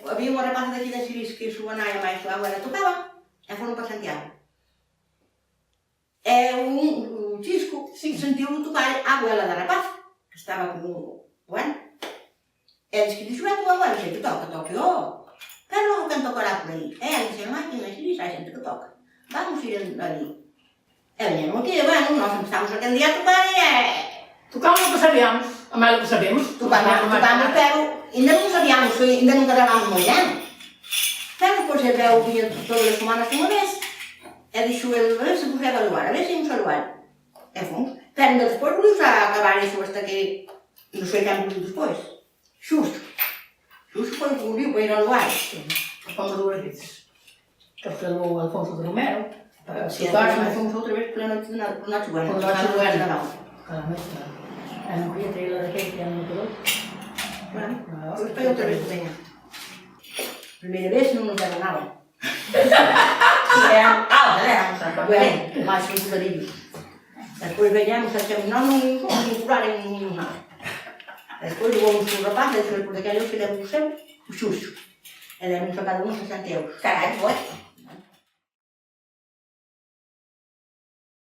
Havia uma rapaza daqui da Xiris que sua naia mais sua agora tocava. E foram para Santiago. O disco sentiu tocar a abuela da rapaza, que estava com o ano. Ela disse que disse, a tua abuela sempre toca, eu. Quero logo quem tocará por aí. Ela disse, não aqui na Xiris, há gente que toca. Vamos ir ali. Ela vinha no aqui, bueno, nós começámos aquele dia a tocar e Tocámos o que sabíamos, a mais do que sabemos. tocámos, pero ainda não sabíamos, ainda não gravámos muito bem. Pero depois ele veio o dia todas as semanas uma vez. Ele disse, a ver se vos leva a lugar, a ver se íamos a lugar. E fomos. Pero ainda depois volvemos a acabar isso hasta que, não sei quanto depois. Justo foi o que volviu para ir ao lugar. Fomos duas vezes. Que foi o Alfonso de Romero. Nós fomos outra vez pela noite de Natal. Por noite buena. Não queria ter ido daquele que era muito louco. Depois foi outra vez também. Primeira vez não nos deram nada. Bem, mais um bocadinho. Depois ganhamos, achamos, nós não vamos curar em nenhum nada. Depois levamos um rapaz, ele foi por daquele, ele levou o seu, o Xuxo. Ele era um cada um 60 euros. Caralho, foi?